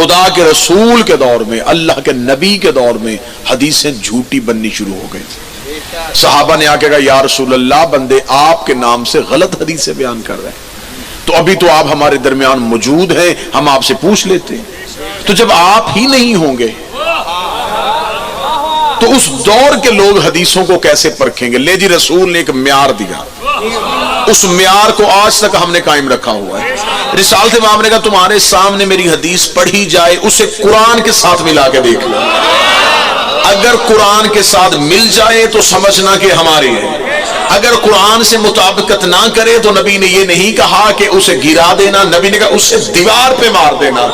خدا کے رسول کے دور میں، اللہ کے نبی کے دور میں حدیثیں جھوٹی بننی شروع ہو گئی تھی۔ صحابہ نے آ کے کہا یا رسول اللہ، بندے آپ کے نام سے غلط حدیثیں بیان کر رہے ہیں، تو ابھی تو آپ ہمارے درمیان موجود ہیں، ہم آپ سے پوچھ لیتے ہیں۔ تو جب آپ ہی نہیں ہوں گے تو اس دور کے لوگ حدیثوں کو کیسے پرکھیں گے؟ لے جی، رسول نے ایک معیار دیا، اس معیار کو آج تک ہم نے قائم رکھا ہوا ہے۔ رسالت امام نے کہا تمہارے سامنے میری حدیث پڑھی جائے، اسے قرآن کے ساتھ ملا کے دیکھ لو، اگر قرآن کے ساتھ مل جائے تو سمجھنا کہ ہماری ہے، اگر قرآن سے مطابقت نہ کرے تو نبی نے یہ نہیں کہا کہ اسے گرا دینا، نبی نے کہا اسے دیوار پہ مار دینا،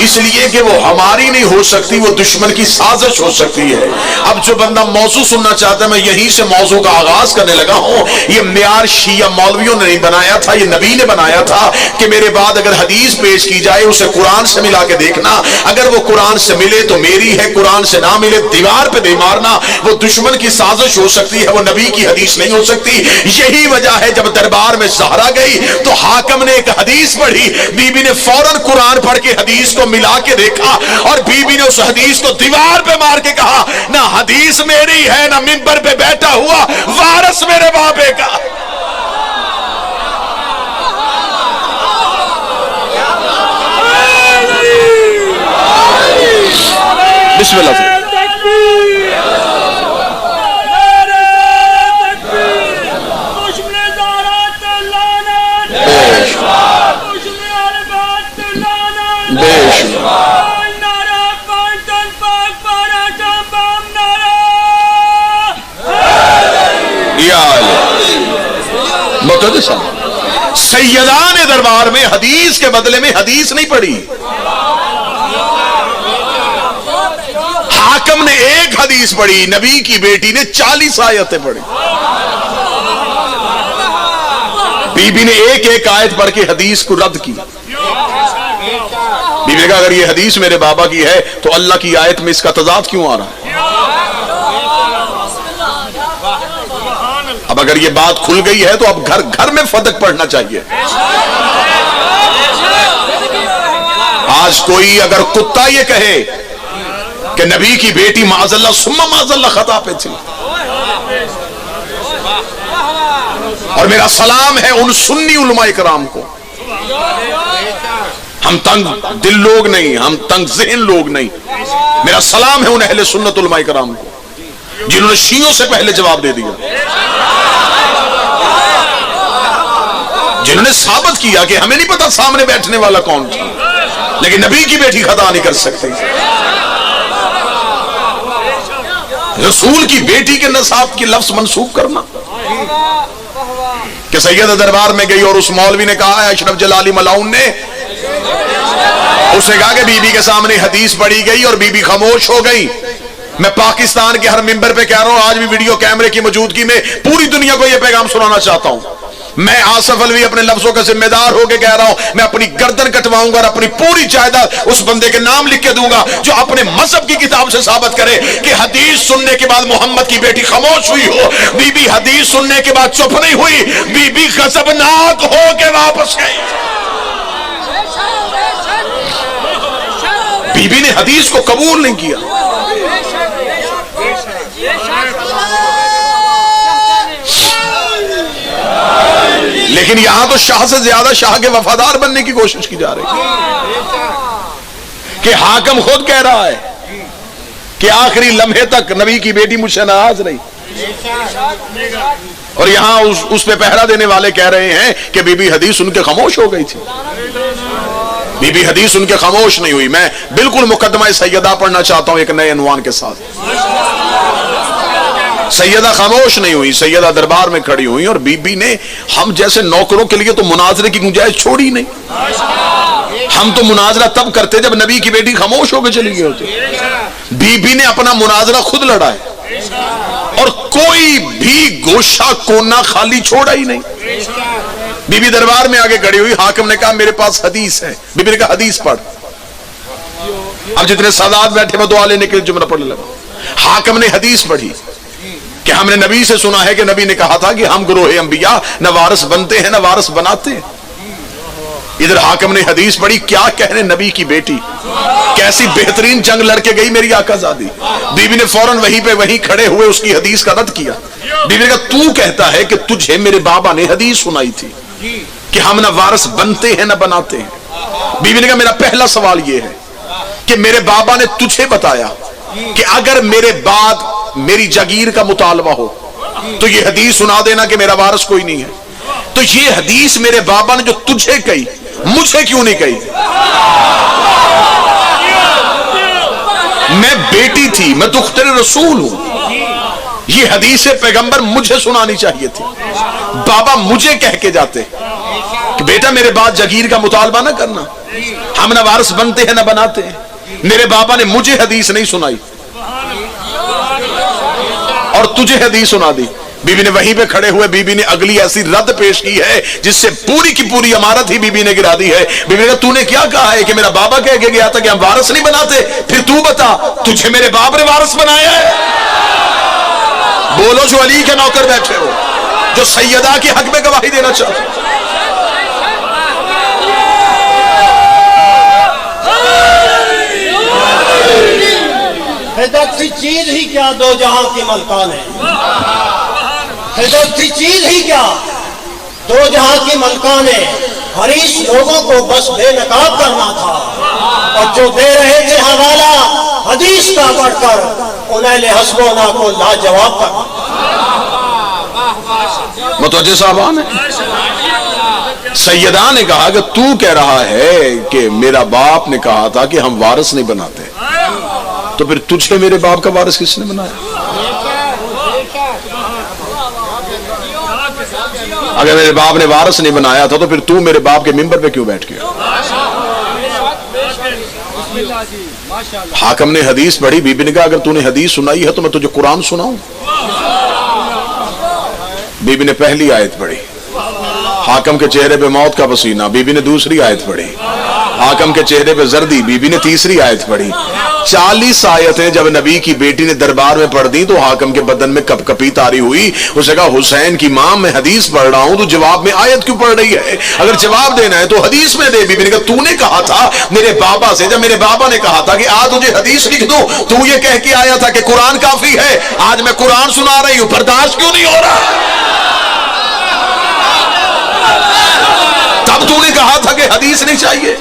اس لیے کہ وہ ہماری نہیں ہو سکتی، وہ دشمن کی سازش ہو سکتی ہے۔ اب جو بندہ موضوع سننا چاہتا ہے، میں یہیں سے موضوع کا آغاز کرنے لگا ہوں۔ یہ معیار شیعہ مولویوں نے نہیں بنایا تھا، یہ نبی نے بنایا تھا کہ میرے بعد اگر حدیث پیش کی جائے اسے قرآن سے ملا کے دیکھنا، اگر وہ قرآن سے ملے تو میری ہے، قرآن سے نہ ملے دیوار پہ نہیں مارنا، وہ دشمن کی سازش ہو سکتی ہے، وہ نبی کی حدیث نہیں ہو سکتی۔ یہی وجہ ہے جب دربار میں زہرا گئی تو حاکم نے ایک حدیث پڑھی، بی بی نے فوراً قرآن پڑھ کے حدیث کو ملا کے دیکھا، اور بی بی نے اس حدیث کو دیوار پہ مار کے کہا نہ حدیث میری ہے، نہ منبر پہ بیٹھا ہوا وارث میرے بابے کا۔ بسم اللہ سے سیدان دربار میں حدیث کے بدلے میں حدیث نہیں پڑھی، حاکم نے ایک حدیث پڑھی، نبی کی بیٹی نے 40 آیتیں پڑھی۔ بی بی نے ایک ایک آیت پڑھ کے حدیث کو رد کی۔ بی بی نے کہا اگر یہ حدیث میرے بابا کی ہے تو اللہ کی آیت میں اس کا تضاد کیوں آ رہا ہے؟ اب اگر یہ بات کھل گئی ہے تو اب گھر گھر میں فتق پڑھنا چاہیے۔ آج کوئی اگر کتا یہ کہے کہ نبی کی بیٹی معاذ اللہ ثم معاذ اللہ خطا پہ تھی، اور میرا سلام ہے ان سنی علماء کرام کو، ہم تنگ دل لوگ نہیں، ہم تنگ ذہن لوگ نہیں، میرا سلام ہے ان اہل سنت علماء کرام کو جنہوں نے شیعوں سے پہلے جواب دے دیا، جنہوں نے ثابت کیا کہ ہمیں نہیں پتا سامنے بیٹھنے والا کون تھا، لیکن نبی کی بیٹی خطا نہیں کر سکتی۔ رسول کی بیٹی کے نساب کی لفظ منسوخ کرنا، کہ سیدہ دربار میں گئی اور اس مولوی نے کہا ہے اشرف جلالی ملاؤن نے، اس نے کہا کہ بی بی کے سامنے حدیث پڑھی گئی اور بی بی خاموش ہو گئی۔ میں پاکستان کے ہر ممبر پہ کہہ رہا ہوں، آج بھی ویڈیو کیمرے کی موجودگی میں پوری دنیا کو یہ پیغام سنانا چاہتا ہوں، میں آصف الوی اپنے لفظوں کا ذمہ دار ہو کے کہہ رہا ہوں، میں اپنی گردن کٹواؤں گا اور اپنی پوری جائیداد اس بندے کے نام لکھ کے دوں گا جو اپنے مذہب کی کتاب سے ثابت کرے کہ حدیث سننے کے بعد محمد کی بیٹی خاموش ہوئی ہو، بی بی حدیث سننے کے بعد چپ نہیں ہوئی، بی بی غضبناک ہو کے واپس گئی۔ بی بی نے حدیث کو قبول نہیں کیا۔ لیکن یہاں تو شاہ سے زیادہ شاہ کے وفادار بننے کی کوشش کی جا رہی ہے، کہ حاکم خود کہہ رہا ہے کہ آخری لمحے تک نبی کی بیٹی مجھ سے ناراض رہی، اور یہاں اس پہ پہرا دینے والے کہہ رہے ہیں کہ بی بی حدیث ان کے خاموش ہو گئی تھی۔ بی بی حدیث ان کے خاموش نہیں ہوئی۔ میں بالکل مقدمہ سیدہ پڑھنا چاہتا ہوں ایک نئے عنوان کے ساتھ۔ سیدہ خاموش نہیں ہوئی، سیدہ دربار میں کھڑی ہوئی، اور بی بی نے ہم جیسے نوکروں کے لیے تو مناظرے کی گنجائش چھوڑی نہیں۔ ہم تو مناظرہ تب کرتے جب نبی کی بیٹی خاموش ہو کے چلی گئی ہوتی۔ بی بی نے اپنا مناظرہ خود لڑا ہے، اور کوئی بھی گوشہ کونا خالی چھوڑا ہی نہیں۔ بی بی دربار میں آگے کھڑی ہوئی، حاکم نے کہا میرے پاس حدیث ہے، بی بی نے کہا حدیث پڑھ۔ اب جتنے سادات بیٹھے میں دعا لینے کے لیے جملہ پڑھنے لگا۔ حاکم نے حدیث پڑھی کہ ہم نے نبی سے سنا ہے کہ نبی نے کہا تھا کہ ہم گروہ انبیاء نہ وارث بنتے ہیں نہ وارث بناتے ہیں۔ ادھر حاکم نے حدیث پڑھی، کیا کہنے نبی کی بیٹی کیسی بہترین جنگ لڑ کے گئی میری آقا زادی. بیوی نے فوراً وہیں کھڑے ہوئے اس کی حدیث کا رد کیا. بیوی نے کہا تو کہتا ہے کہ تجھے میرے بابا نے حدیث سنائی تھی کہ ہم نہ وارث بنتے ہیں نہ بناتے ہیں. بیوی نے کہا میرا پہلا سوال یہ ہے کہ میرے بابا نے تجھے بتایا کہ اگر میرے بعد میری جاگیر کا مطالبہ ہو تو یہ حدیث سنا دینا کہ میرا وارث کوئی نہیں ہے. تو یہ حدیث میرے بابا نے جو تجھے کہی مجھے کیوں نہیں کہی؟ میں بیٹی تھی، میں دختر رسول ہوں. یہ حدیث پیغمبر مجھے سنانی چاہیے تھی. بابا مجھے کہہ کے جاتے کہ بیٹا میرے بعد جاگیر کا مطالبہ نہ کرنا، ہم نہ وارث بنتے ہیں نہ بناتے ہیں. میرے بابا نے مجھے حدیث نہیں سنائی اور تجھے حدیث سنا دی. بیوی نے وہیں پہ کھڑے ہوئے بیوی نے اگلی ایسی رد پیش کی ہے جس سے پوری کی پوری عمارت ہی بیوی نے گرا دی ہے. بیوی نے کہا تو نے کیا کہا ہے کہ میرا بابا کہہ کے گیا تھا کہ ہم وارث نہیں بناتے، پھر تو بتا تجھے میرے باپ نے وارث بنایا ہے؟ بولو جو علی کے نوکر بیٹھے ہو، جو سیدہ کے حق میں گواہی دینا چاہتے ہو. حضرت سی چیز ہی کیا دو جہاں کی ملکان ہے. حضرت سی چیز ہی کیا دو جہاں کی ملکان ہے. حریص لوگوں کو بس بے نقاب کرنا تھا اور جو دے رہے تھے حوالہ حدیث کا پڑھ کر انہیں حسبونا کو لاجواب کرنا. متوجہ صاحبان ہے. سیدہ نے کہا کہ تو کہہ رہا ہے کہ میرا باپ نے کہا تھا کہ ہم وارث نہیں بناتے، تو پھر تجھے میرے باپ کا وارث کس نے بنایا؟ اگر میرے باپ نے وارث نہیں بنایا تھا تو پھر تو میرے باپ کے ممبر پہ کیوں بیٹھ گیا؟ حاکم نے حدیث پڑھی. بی بی نے کہا اگر تو نے حدیث سنائی ہے تو میں تجھے قرآن سناؤں. بی بی نے پہلی آیت پڑھی، حاکم کے چہرے پہ موت کا پسینہ. بی بی نے دوسری آیت پڑھی، حاکم کے چہرے پہ زردی. بی بی نے تیسری آیت پڑھی. 40 آیتیں جب نبی کی بیٹی نے دربار میں پڑھ دی تو حاکم کے بدن میں کپ کپی طاری ہوئی. اس نے کہا حسین کی ماں میں حدیث پڑھ رہا ہوں تو جواب میں آیت کیوں پڑھ رہی ہے؟ اگر جواب دینا ہے تو حدیث میں دے. بی بی نے کہا تو نے کہا تھا میرے بابا سے، جب میرے بابا نے کہا تھا کہ آج تجھے حدیث لکھ دوں تو یہ کہہ کے آیا تھا کہ قرآن کافی ہے. آج میں قرآن سنا رہی ہوں، برداشت کیوں نہیں ہو رہا؟ تب تو نے کہا تھا کہ حدیث نہیں چاہیے.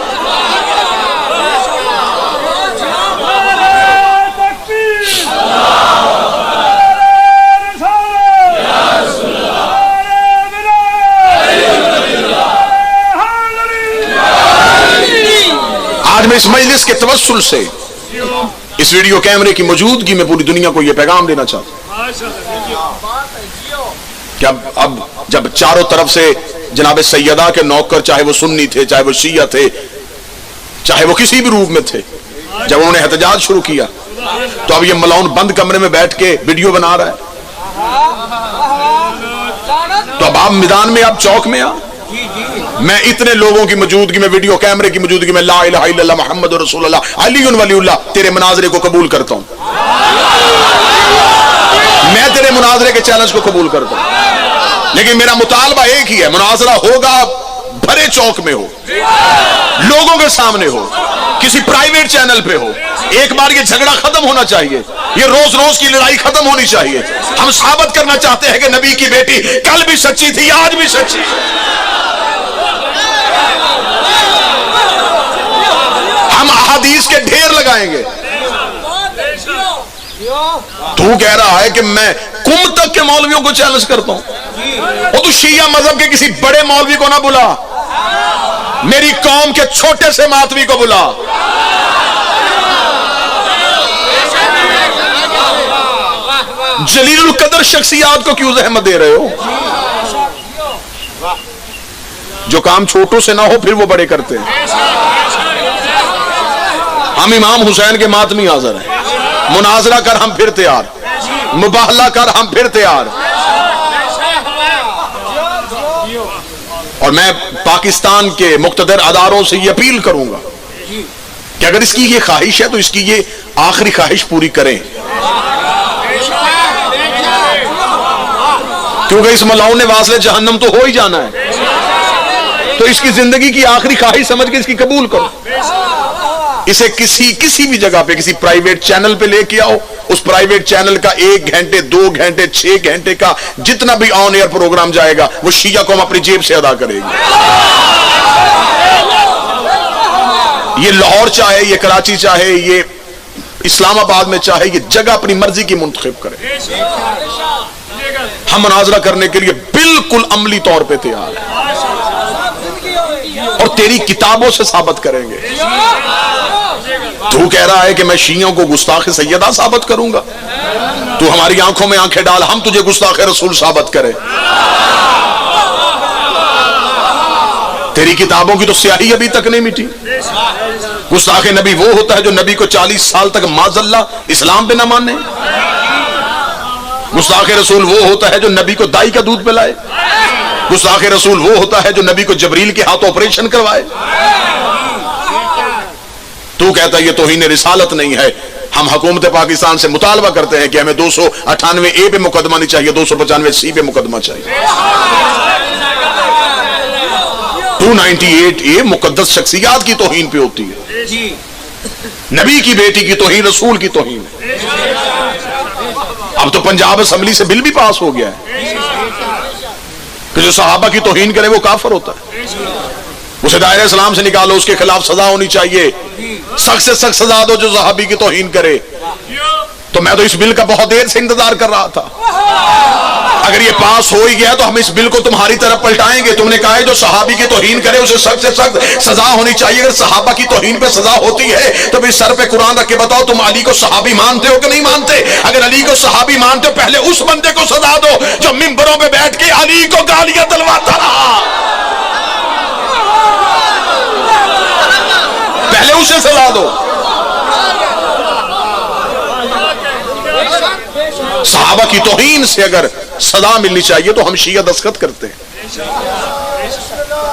آج میں اس مجلس کے توسل سے اس ویڈیو کیمرے کی موجودگی میں پوری دنیا کو یہ پیغام دینا چاہتا ہوں کہ اب جب چاروں طرف سے جناب سیدہ کے نوکر، چاہے وہ سنی تھے، چاہے وہ شیعہ تھے، چاہے وہ کسی بھی روپ میں تھے، جب انہوں نے احتجاج شروع کیا تو اب یہ ملعون بند کمرے میں بیٹھ کے ویڈیو بنا رہا ہے. تو اب آپ میدان میں، آپ چوک میں میں اتنے لوگوں کی موجودگی میں، ویڈیو کیمرے کی موجودگی میں، لا الہ الا اللہ محمد رسول اللہ علی ولی اللہ، تیرے مناظرے کو قبول کرتا ہوں. میں تیرے مناظرے کے چیلنج کو قبول کرتا ہوں، لیکن میرا مطالبہ ایک ہی ہے، مناظرہ ہوگا بھرے چوک میں ہو، لوگوں کے سامنے ہو، کسی پرائیویٹ چینل پہ ہو. ایک بار یہ جھگڑا ختم ہونا چاہیے، یہ روز روز کی لڑائی ختم ہونی چاہیے. ہم ثابت کرنا چاہتے ہیں کہ نبی کی بیٹی کل بھی سچی تھی، آج بھی سچی. ہم احادیث کے ڈھیر لگائیں گے. تو کہہ رہا ہے کہ میں کم تک کے مولویوں کو چیلنج کرتا ہوں. وہ تو شیعہ مذہب کے کسی بڑے مولوی کو نہ بلا، میری قوم کے چھوٹے سے ماتوی کو بلا. جلیل القدر شخصیات کو کیوں زحمت دے رہے ہو؟ جو کام چھوٹوں سے نہ ہو پھر وہ بڑے کرتے ہیں. ہم امام حسین کے ماتمی حاضر ہیں، مناظرہ کر ہم پھر تیار، مباہلہ کر ہم پھر تیار. اور میں پاکستان کے مقتدر اداروں سے یہ اپیل کروں گا کہ اگر اس کی یہ خواہش ہے تو اس کی یہ آخری خواہش پوری کریں، کیونکہ اس ملعون نے واصل جہنم تو ہو ہی جانا ہے. تو اس کی زندگی کی آخری خواہش سمجھ کے اس کی قبول کرو. اسے کسی بھی جگہ پہ کسی پرائیویٹ چینل پہ لے کے آؤ, اس پرائیویٹ چینل کا 1 گھنٹے 2 گھنٹے 6 گھنٹے کا جتنا بھی آن ایئر پروگرام جائے گا وہ شیعہ قوم اپنی جیب سے ادا کرے گی. یہ لاہور چاہے, یہ کراچی چاہے, یہ اسلام آباد میں چاہے, یہ جگہ اپنی مرضی کی منتخب کرے. ہم مناظرہ کرنے کے لیے بالکل عملی طور پہ تیار ہیں اور تیری کتابوں سے ثابت کریں گے. تو کہہ رہا ہے کہ میں شیعوں کو گستاخ سیدہ ثابت کروں گا, تو ہماری آنکھوں میں آنکھیں ڈال, ہم تجھے گستاخ رسول ثابت کریں. تیری کتابوں کی تو سیاہی ابھی تک نہیں مٹی. گستاخ نبی وہ ہوتا ہے جو نبی کو 40 سال تک معاذ اللہ اسلام پہ نہ مانے. گستاخ رسول وہ ہوتا ہے جو نبی کو دائی کا دودھ پلائے. گستاخ رسول وہ ہوتا ہے جو نبی کو جبریل کے ہاتھ آپریشن کروائے. تو کہتا ہے یہ توہین رسالت نہیں ہے. ہم حکومت پاکستان سے مطالبہ کرتے ہیں کہ ہمیں 298A پہ مقدمہ نہیں چاہیے, 295C پہ مقدمہ چاہیے. 298A مقدس شخصیات کی توہین پہ ہوتی ہے, نبی کی بیٹی کی توہین, رسول کی توہین. اب تو پنجاب اسمبلی سے بل بھی پاس ہو گیا ہے کہ جو صحابہ کی توہین کرے وہ کافر ہوتا ہے. اسے دائرہ اسلام سے نکالو, اس کے خلاف سزا ہونی چاہیے, سخت سے سخت سزا دو جو صحابی کی توہین کرے. تو میں تو اس بل کا بہت دیر سے انتظار کر رہا تھا. اگر یہ پاس ہو ہی گیا تو ہم اس بل کو تمہاری طرف پلٹائیں گے. تم نے کہا ہے جو صحابی کی توہین کرے اسے سخت سے سخت سزا ہونی چاہیے. اگر صحابہ کی توہین پہ سزا ہوتی ہے تو پھر سر پہ قرآن رکھ کے بتاؤ تم علی کو صحابی مانتے ہو کہ نہیں مانتے؟ اگر علی کو صحابی مانتے ہو پہلے اس بندے کو سزا دو جو ممبروں پہ بیٹھ کے علی کو گالیاں دلواتا رہا, پہلے اسے سزا دو. صحابہ کی توہین سے اگر سزا ملنی چاہیے تو ہم شیعہ دستخط کرتے ہیں,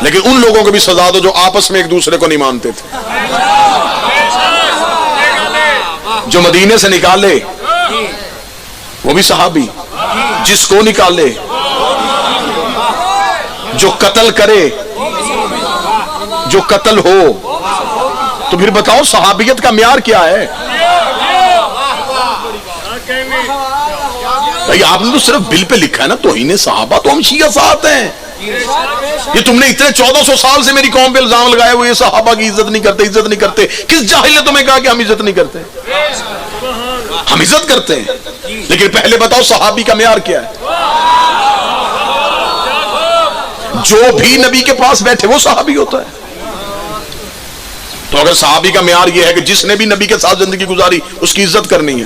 لیکن ان لوگوں کو بھی سزا دو جو آپس میں ایک دوسرے کو نہیں مانتے تھے. جو مدینے سے نکالے وہ بھی صحابی, جس کو نکالے, جو قتل کرے, جو قتل ہو, تو پھر بتاؤ صحابیت کا معیار کیا ہے؟ آپ نے تو صرف بل پہ لکھا ہے نا توہین صحابہ, تو ہم شیعہ ساتھ ہیں. یہ تم نے اتنے 1400 سال سے میری قوم پہ الزام لگائے ہوئے صحابہ کی عزت نہیں کرتے, عزت نہیں کرتے. کس جاہل نے تمہیں کہا کہ ہم عزت نہیں کرتے؟ ہم عزت کرتے ہیں, لیکن پہلے بتاؤ صحابی کا معیار کیا ہے؟ جو بھی نبی کے پاس بیٹھے وہ صحابی ہوتا ہے. تو اگر صحابی کا معیار یہ ہے کہ جس نے بھی نبی کے ساتھ زندگی گزاری اس کی عزت کرنی ہے,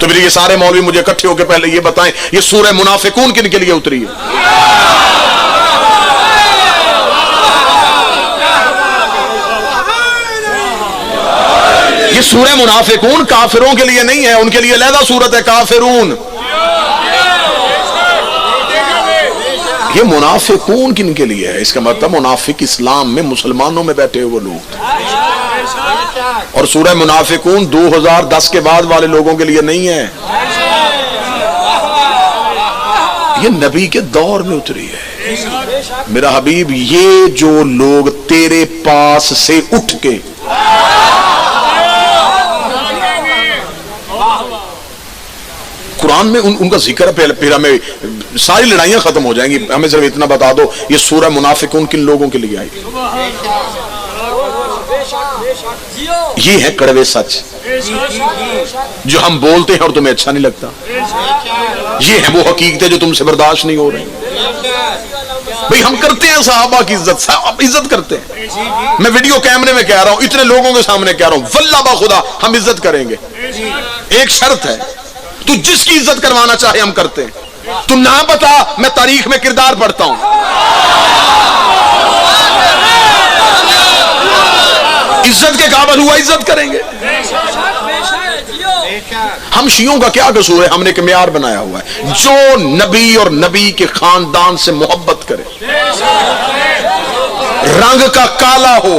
تو پھر یہ سارے مولوی مجھے اکٹھے ہو کے پہلے یہ بتائیں یہ سورہ منافقون کن کے لیے اتری ہے؟ یہ سورہ منافقون کافروں کے لیے نہیں ہے, ان کے لیے علیحدہ سورت ہے کافرون. یہ منافقون کن کے لیے ہے؟ اس کا مطلب منافق اسلام میں مسلمانوں میں بیٹھے ہوئے لوگ. اور سورہ منافقون 2010 کے بعد والے لوگوں کے لیے نہیں ہے, یہ نبی کے دور میں اتری ہے. میرا حبیب, یہ جو لوگ تیرے پاس سے اٹھ کے قرآن میں ان کا ذکر ہے, پھر ہمیں ساری لڑائیاں ختم ہو جائیں گی. ہمیں صرف اتنا بتا دو یہ سورہ منافقون کن لوگوں کے لیے آئی؟ یہ ہے کڑوے سچ جو ہم بولتے ہیں اور تمہیں اچھا نہیں لگتا. یہ ہے وہ حقیقتیں جو تم سے برداشت نہیں ہو رہی. بھئی ہم کرتے ہیں صحابہ کی عزت, عزت کرتے ہیں. میں ویڈیو کیمرے میں کہہ رہا ہوں, اتنے لوگوں کے سامنے کہہ رہا ہوں, واللہ باخدا ہم عزت کریں گے. ایک شرط ہے, تو جس کی عزت کروانا چاہے ہم کرتے ہیں. تم نہ بتا, میں تاریخ میں کردار پڑھتا ہوں. عزت کے قابل ہوا عزت کریں گے. ہم شیعوں کا کیا قصور ہے؟ ہم نے ایک معیار بنایا ہوا ہے, جو نبی اور نبی کے خاندان سے محبت کرے, رنگ کا کالا ہو,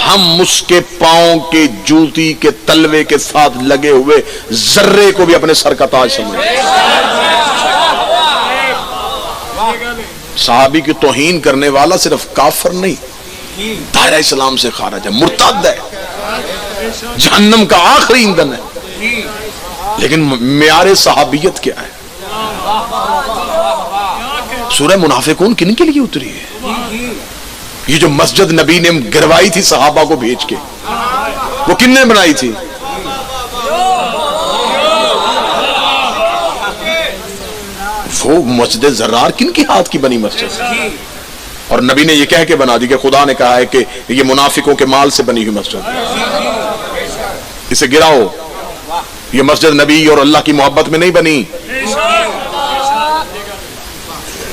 ہم اس کے پاؤں کے جوتی کے تلوے کے ساتھ لگے ہوئے ذرے کو بھی اپنے سر کا تاج سمجھیں. صحابی کی توہین کرنے والا صرف کافر نہیں، دائرہ اسلام سے خارج ہے، مرتد ہے، جہنم کا آخری ایندھن ہے۔ لیکن معیار صحابیت کیا ہے؟ سورہ منافقون کن کے لیے اتری ہے؟ یہ جو مسجد نبی نے گروائی تھی صحابہ کو بھیج کے، وہ کن نے بنائی تھی؟ وہ مسجد زرار کن کے ہاتھ کی بنی مسجد؟ اور نبی نے یہ کہہ کے بنا دی کہ خدا نے کہا ہے کہ یہ منافقوں کے مال سے بنی ہوئی مسجد، اسے گراؤ۔ یہ مسجد نبی اور اللہ کی محبت میں نہیں بنی۔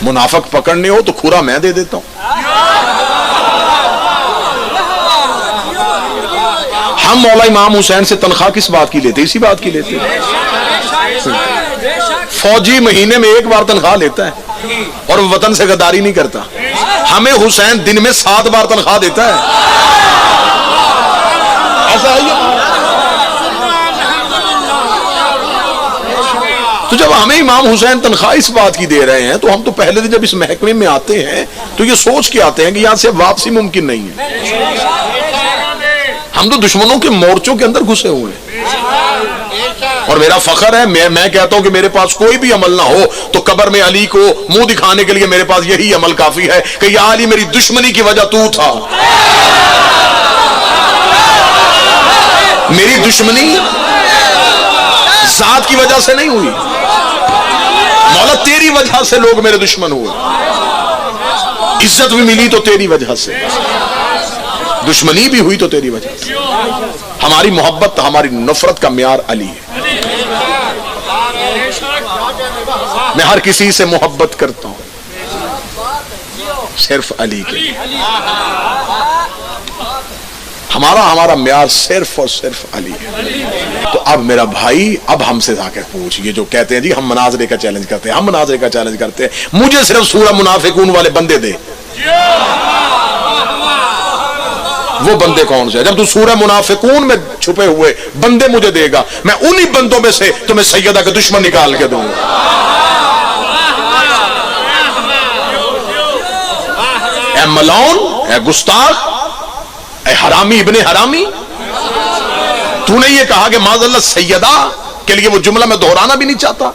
منافق پکڑنے ہو تو کھورا میں دے دیتا ہوں۔ ہم مولا امام حسین سے تنخواہ کس بات کی لیتے؟ اسی بات کی لیتے۔ فوجی مہینے میں ایک بار تنخواہ لیتا ہے اور وطن سے غداری نہیں کرتا، ہمیں حسین دن میں 7 بار تنخواہ دیتا ہے۔ ایسا ہے؟ تو جب ہمیں امام حسین تنخواہ اس بات کی دے رہے ہیں تو ہم تو پہلے دن جب اس محکمے میں آتے ہیں تو یہ سوچ کے آتے ہیں کہ یہاں سے واپسی ممکن نہیں ہے۔ ہم تو دشمنوں کے مورچوں کے اندر گھسے ہوئے ہیں، اور میرا فخر ہے، میں کہتا ہوں کہ میرے پاس کوئی بھی عمل نہ ہو تو قبر میں علی کو منہ دکھانے کے لیے میرے پاس یہی عمل کافی ہے کہ یا علی میری دشمنی کی وجہ تو تھا، میری دشمنی ذات کی وجہ سے نہیں ہوئی، مولا تیری وجہ سے لوگ میرے دشمن ہوئے، عزت بھی ملی تو تیری وجہ سے، دشمنی بھی ہوئی تو تیری وجہ سے۔ ہماری محبت ہماری نفرت کا معیار علی ہے۔ میں ہر کسی سے محبت کرتا ہوں صرف علی کے، ہمارا معیار صرف اور صرف علی ہے۔ تو اب میرا بھائی اب ہم سے جا کے پوچھ، یہ جو کہتے ہیں جی ہم مناظرے کا چیلنج کرتے ہیں، ہم مناظرے کا چیلنج کرتے ہیں، مجھے صرف سورہ منافقون والے بندے دے۔ وہ بندے کون سے؟ جب تو سورہ منافقون میں چھپے ہوئے بندے مجھے دے گا، میں انہی بندوں میں سے تمہیں سیدہ کا دشمن نکال کے دوں گا۔ اے ملعون، اے گستاخ، اے حرامی ابن حرامی، تو نے یہ کہا کہ معاذ اللہ سیدہ کے لیے وہ جملہ میں دہرانا بھی نہیں چاہتا۔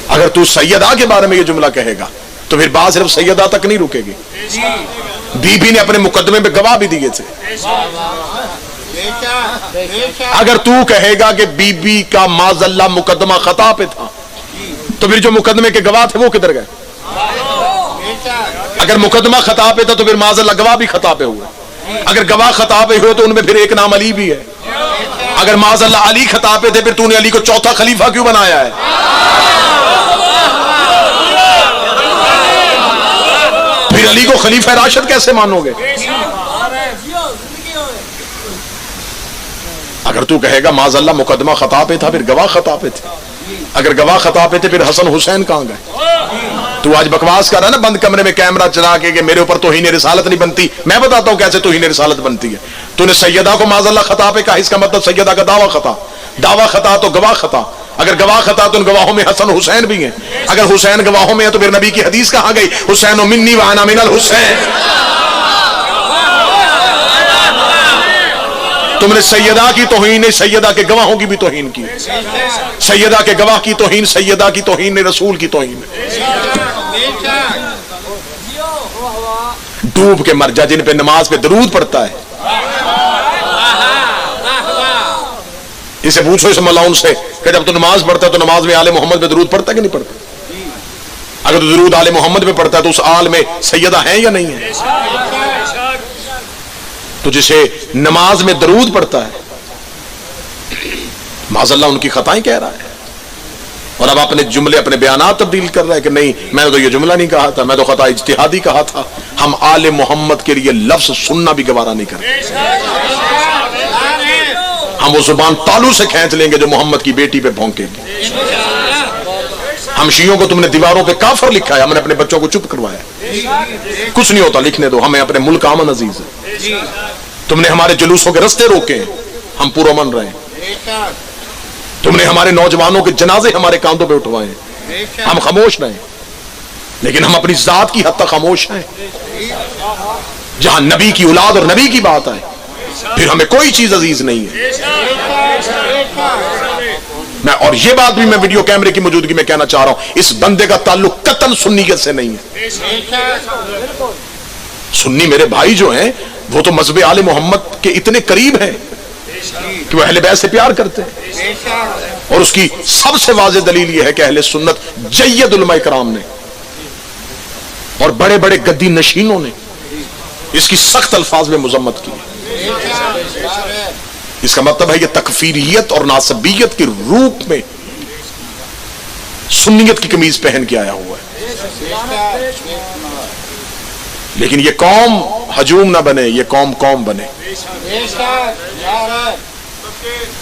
اگر تو سیدہ کے بارے میں یہ جملہ کہے گا تو پھر بات صرف سیدہ تک نہیں رکے گی، بی بی نے اپنے مقدمے میں گواہ بھی دیے تھے۔ اگر تو کہے گا کہ بی بی کا معاذ اللہ مقدمہ خطا پہ تھا تو پھر جو مقدمے کے گواہ تھے وہ کدھر گئے؟ اگر مقدمہ خطا پہ تھا تو پھر معاذ اللہ گواہ بھی خطا پہ ہوئے، اگر گواہ خطا پہ ہوئے تو ان میں پھر ایک نام علی بھی ہے، اگر معاذ اللہ علی خطا پہ تھے پھر تو نے علی کو چوتھا خلیفہ کیوں بنایا ہے؟ پھر علی کو خلیفہ راشد کیسے مانو گے؟ اگر تو کہے گا معاذ اللہ مقدمہ خطا پہ تھا پھر گواہ خطا پہ تھے، اگر گواہ خطا پہ تھے پھر حسن حسین کہاں گئے؟ تو آج بکواس کر رہا ہے نا بند کمرے میں کیمرہ چلا کے کہ میرے اوپر توہین رسالت نہیں بنتی، میں بتاتا ہوں کیسے توہین رسالت بنتی ہے۔ تو نے سیدہ کو معاذ اللہ خطا پہ کہا، اس کا مطلب سیدہ کا دعویٰ خطا، دعویٰ خطا تو گواہ خطا، اگر گواہ خطا تو ان گواہوں میں حسن حسین بھی ہیں، اگر حسین گواہوں میں ہے تو پھر نبی کی حدیث کہاں گئی؟ حسین منی وانا من الحسین۔ تم نے سیدہ کی توہین، سیدہ کے گواہوں کی بھی توہین کی، سیدہ کے گواہ کی توہین، سیدہ کی توہین رسول کی توہین۔ ڈوب کے مر جا جن پہ نماز پہ درود پڑتا ہے۔ اسے پوچھو اس ملعون سے کہ جب تو نماز پڑھتا ہے تو نماز میں آل محمد پہ درود پڑھتا ہے کہ نہیں پڑھتا؟ اگر تو درود آل محمد پہ پڑھتا ہے تو اس آل میں سیدہ ہیں یا نہیں ہے؟ تو جسے نماز میں درود پڑھتا ہے معاذ اللہ ان کی خطائیں کہہ رہا ہے، اور اب اپنے جملے اپنے بیانات تبدیل کر رہا ہے کہ نہیں میں نے تو یہ جملہ نہیں کہا تھا، میں تو خطا اجتہادی کہا تھا۔ ہم آل محمد کے لیے لفظ سننا بھی گوارا نہیں کرتے، ہم وہ زبان تالو سے کھینچ لیں گے جو محمد کی بیٹی پہ بھونکے گی۔ ہم شیعوں کو تم نے دیواروں پہ کافر لکھا ہے، ہم نے اپنے بچوں کو چپ کروایا، کچھ نہیں ہوتا لکھنے دو، ہمیں اپنے ملک امن عزیز ہے۔ تم نے ہمارے جلوسوں کے رستے روکے ہیں، ہم پرامن رہے ہیں۔ تم نے ہمارے نوجوانوں کے جنازے ہمارے کاندھوں پہ اٹھوائے ہیں، ہم خاموش رہے ہیں۔ لیکن ہم اپنی ذات کی حد تک خاموش ہیں. جہاں نبی کی اولاد اور نبی کی بات آئے پھر ہمیں کوئی چیز عزیز نہیں ہے. میں اور یہ بات بھی میں ویڈیو کیمرے کی موجودگی میں کہنا چاہ رہا ہوں، اس بندے کا تعلق قطعاً سنیت سے نہیں ہے. سنی میرے بھائی جو ہیں وہ تو مذہب آل محمد کے اتنے قریب ہیں کہ وہ اہل بیت سے پیار کرتے ہیں، اور اس کی سب سے واضح دلیل یہ ہے کہ اہل سنت جید علماء کرام نے اور بڑے بڑے گدی نشینوں نے اس کی سخت الفاظ میں مذمت کی. اس کا مطلب ہے یہ تکفیریت اور ناسبیت کے روپ میں سنیت کی قمیض پہن کے آیا ہوا ہے. لیکن یہ قوم ہجوم نہ بنے، یہ قوم بنے.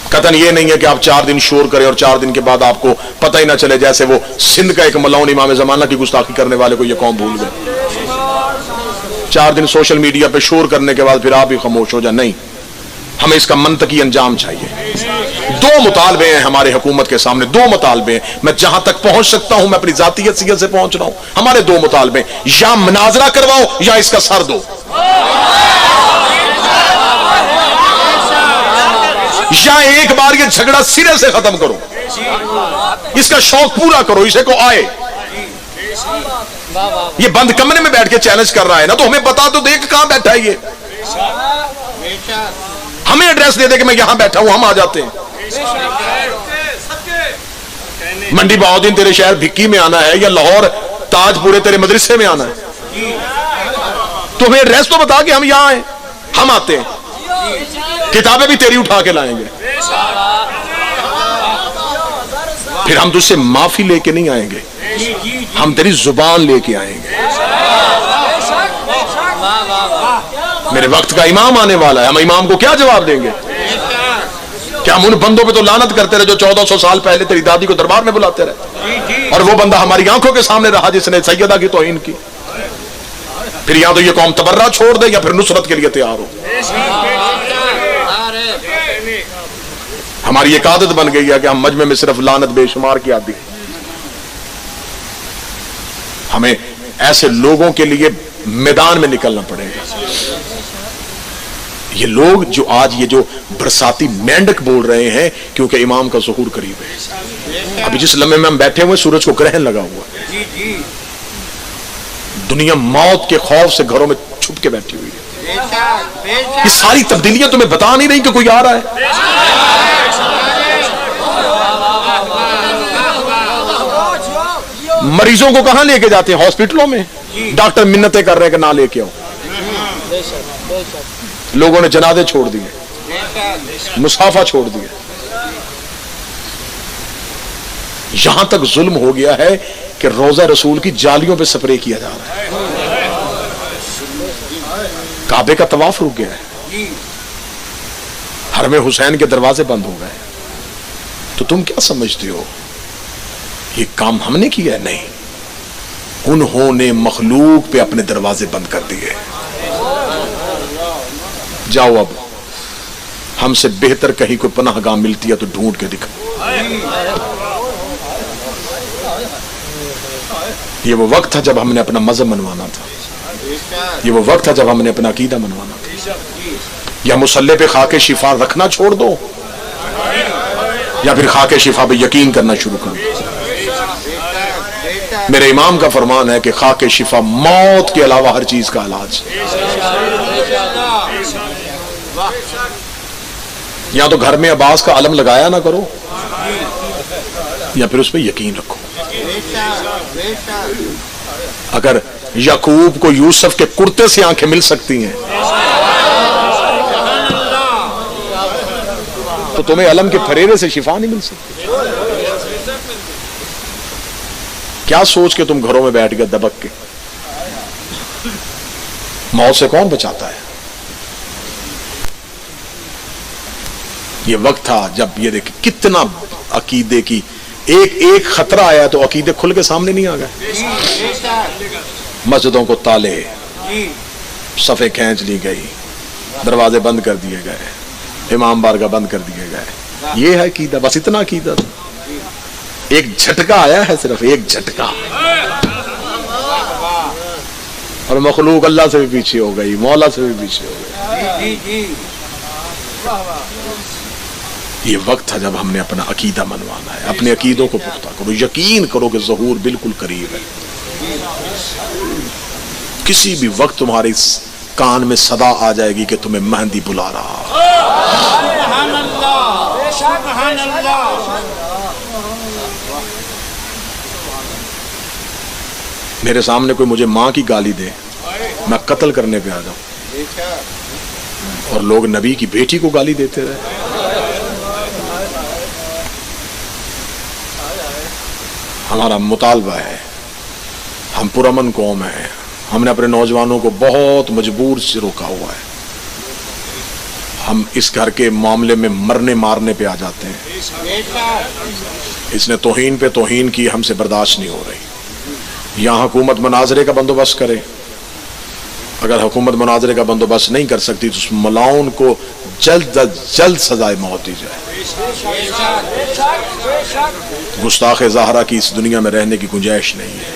قطعاً یہ نہیں ہے کہ آپ 4 دن شور کریں اور 4 دن کے بعد آپ کو پتہ ہی نہ چلے، جیسے وہ سندھ کا ایک ملعون امام زمانہ کی گستاخی کرنے والے کو یہ قوم بھول گئے. 4 دن سوشل میڈیا پہ شور کرنے کے بعد پھر آپ ہی خاموش ہو جائیں. نہیں، ہمیں اس کا منطقی انجام چاہیے. 2 مطالبے ہیں ہمارے حکومت کے سامنے، 2 مطالبے ہیں. میں جہاں تک پہنچ سکتا ہوں میں اپنی ذاتی حیثیت سے پہنچ رہا ہوں. ہمارے 2 مطالبے ہیں، یا مناظرہ کرواؤ یا اس کا سر دو، یا ایک بار یہ جھگڑا سرے سے ختم کرو، اس کا شوق پورا کرو، اسے کو آئے. یہ بند کمرے میں بیٹھ کے چیلنج کر رہا ہے نا، تو ہمیں بتا تو دیکھ کہاں بیٹھا ہے یہ. ہمیں ایڈریس دے دے کہ میں یہاں بیٹھا ہوں، ہم آ جاتے ہیں. منڈی بہاؤدین تیرے شہر بھکی میں آنا ہے یا لاہور تاج پورے تیرے مدرسے میں آنا ہے، تو ہمیں ایڈریس تو بتا کہ ہم یہاں آئے. ہم آتے ہیں، کتابیں بھی تیری اٹھا کے لائیں گے. پھر ہم تجھ سے معافی لے کے نہیں آئیں گے، ہم تیری زبان لے کے آئیں گے. میرے وقت کا امام آنے والا ہے، ہم امام کو کیا جواب دیں گے؟ کیا ہم ان بندوں پہ تو لعنت کرتے رہے جو 1400 سال پہلے تیری دادی کو دربار میں بلاتے رہے، اور وہ بندہ ہماری آنکھوں کے سامنے رہا جس نے سیدہ کی توہین کی. پھر یا تو یہ قوم تبرہ چھوڑ دے یا پھر نصرت کے لیے تیار ہو. ہماری ایک عادت بن گئی ہے کہ ہم مجمع میں صرف لعنت بے شمار کی عادی. ہمیں ایسے لوگوں کے لیے میدان میں نکلنا پڑے گا. یہ لوگ جو آج یہ جو برساتی مینڈک بول رہے ہیں کیونکہ امام کا ظہور قریب ہے. ابھی جس لمحے میں ہم بیٹھے ہوئے سورج کو گرہن لگا ہوا ہے، دنیا موت کے خوف سے گھروں میں چھپ کے بیٹھی ہوئی ہے. یہ ساری تبدیلیاں تمہیں بتا نہیں رہی کہ کوئی آ رہا ہے. مریضوں کو کہاں لے کے جاتے ہیں؟ ہاسپٹلوں میں. ڈاکٹر منتیں کر رہے ہیں کہ نہ لے کے آؤ. لوگوں نے جنازے چھوڑ دیے، مصافہ چھوڑ دیے. یہاں تک ظلم ہو گیا ہے کہ روضہ رسول کی جالیوں پہ سپرے کیا جا رہا ہے. کعبے کا طواف رک گیا ہے، حرم حسین کے دروازے بند ہو گئے. تو تم کیا سمجھتے ہو یہ کام ہم نے کیا ہے؟ نہیں، انہوں نے مخلوق پہ اپنے دروازے بند کر دیے. جاؤ اب ہم سے بہتر کہیں کوئی پناہ گاہ ملتی ہے تو ڈھونڈ کے دکھا. یہ وہ وقت تھا جب ہم نے اپنا مذہب منوانا تھا، یہ وہ وقت تھا جب ہم نے اپنا عقیدہ منوانا تھا. یا مصلی پہ خاک شفا رکھنا چھوڑ دو یا پھر خاک شفا پہ یقین کرنا شروع کر دو. میرے امام کا فرمان ہے کہ خاک شفا موت کے علاوہ ہر چیز کا علاج. یا تو گھر میں عباس کا علم لگایا نہ کرو یا پھر اس پہ یقین رکھو. اگر یعقوب کو یوسف کے کرتے سے آنکھیں مل سکتی ہیں تو تمہیں علم کے پھریرے سے شفا نہیں مل سکتی. کیا سوچ کے تم گھروں میں بیٹھ گئے دبک کے؟ موت سے کون بچاتا ہے؟ یہ وقت تھا جب یہ دیکھ کتنا عقیدے کی ایک خطرہ آیا تو عقیدے کھل کے سامنے نہیں آ گئے. مسجدوں کو تالے، صفیں کھینچ لی گئی، دروازے بند کر دیے گئے، امام بارگاہ بند کر دیے گئے. یہ ہے عقیدہ، بس اتنا عقیدہ تھا. ایک جھٹکا آیا ہے، صرف ایک جھٹکا. اور مخلوق اللہ سے بھی پیچھے ہو گئی, مولا سے بھی پیچھے ہو گئی. یہ وقت تھا جب ہم نے اپنا عقیدہ منوانا ہے. اپنے عقیدوں کو پختہ کرو, یقین کرو کہ ظہور بالکل قریب ہے. کسی بھی وقت تمہارے کان میں صدا آ جائے گی کہ تمہیں مہندی بلا رہا. سبحان اللہ, سبحان اللہ. میرے سامنے کوئی مجھے ماں کی گالی دے, میں قتل کرنے پہ آ جاؤں, اور لوگ نبی کی بیٹی کو گالی دیتے رہے. ہمارا مطالبہ ہے, ہم پرامن قوم ہیں, ہم نے اپنے نوجوانوں کو بہت مجبور سے روکا ہوا ہے. ہم اس گھر کے معاملے میں مرنے مارنے پہ آ جاتے ہیں. اس نے توہین پہ توہین کی, ہم سے برداشت نہیں ہو رہی. یہاں حکومت مناظرے کا بندوبست کرے. اگر حکومت مناظرے کا بندوبست نہیں کر سکتی تو اس ملاؤن کو جلد از جلد سزائے موت دی جائے. گستاخ زہرا کی اس دنیا میں رہنے کی گنجائش نہیں ہے.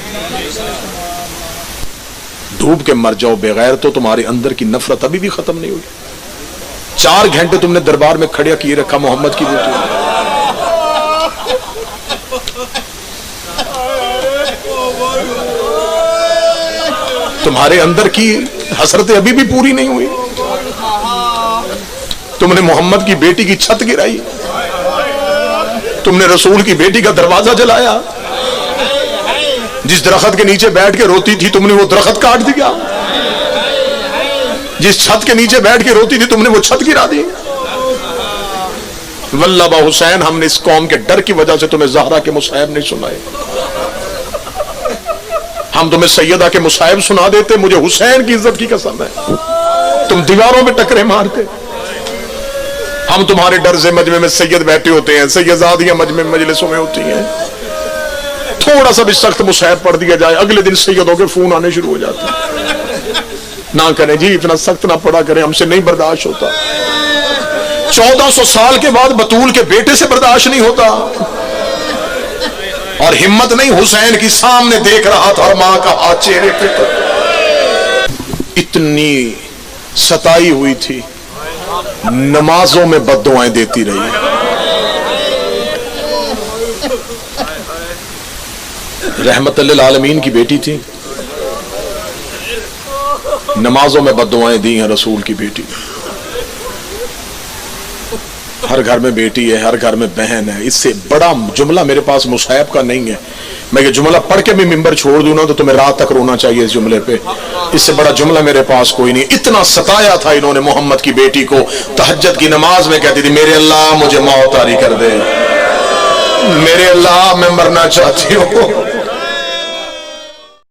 ڈوب کے مر جاؤ بغیر تو تمہارے اندر کی نفرت ابھی بھی ختم نہیں ہوئی. 4 گھنٹے تم نے دربار میں کھڑا کیے رکھا محمد کی بیٹی. تمہارے اندر کی حسرتیں ابھی بھی پوری نہیں ہوئی. تم نے محمد کی بیٹی کی چھت گرائی, تم نے رسول کی بیٹی کا دروازہ جلایا. جس درخت کے نیچے بیٹھ کے روتی تھی تم نے وہ درخت کاٹ دیا. جس چھت کے نیچے بیٹھ کے روتی تھی تم نے وہ چھت گرا دی. واللہ با حسین, ہم نے اس قوم کے ڈر کی وجہ سے تمہیں زہرا کے مصائب نہیں سنائے. ہم تمہیں سیدہ کے مصائب سنا دیتے. مجھے حسین کی عزت کی قسم ہے تم دیواروں میں ٹکرے مارتے. ہم تمہارے ڈر سے مجمع میں سید بیٹھے ہوتے ہیں, سیدزادیاں مجمع مجلسوں میں ہوتی ہیں. تھوڑا سا بھی سخت مصائب پڑھ دیا جائے, اگلے دن سیدوں کے فون آنے شروع ہو جاتے ہیں. نہ کریں جی, اتنا سخت نہ پڑھا کریں, ہم سے نہیں برداشت ہوتا. 1400 سال کے بعد بطول کے بیٹے سے برداشت نہیں ہوتا. اور ہمت نہیں, حسین کی سامنے دیکھ رہا تھا اور ماں کا ہاتھ چہرے پہ اتنی ستائی ہوئی تھی, نمازوں میں بد دعائیں دیتی رہی. رحمت للعالمین کی بیٹی تھی, نمازوں میں بد دعائیں دی ہیں رسول کی بیٹی. ہر گھر میں بیٹی ہے, ہر گھر میں بہن ہے. اس سے بڑا جملہ میرے پاس مصائب کا نہیں ہے. میں یہ جملہ پڑھ کے بھی ممبر چھوڑ دوں نا تو تمہیں رات تک رونا چاہیے اس جملے پہ. اس سے بڑا جملہ میرے پاس کوئی نہیں. اتنا ستایا تھا انہوں نے محمد کی بیٹی کو. تہجد کی نماز میں کہتی تھی, میرے اللہ مجھے موت طاری کر دے, میرے اللہ میں مرنا چاہتی ہوں.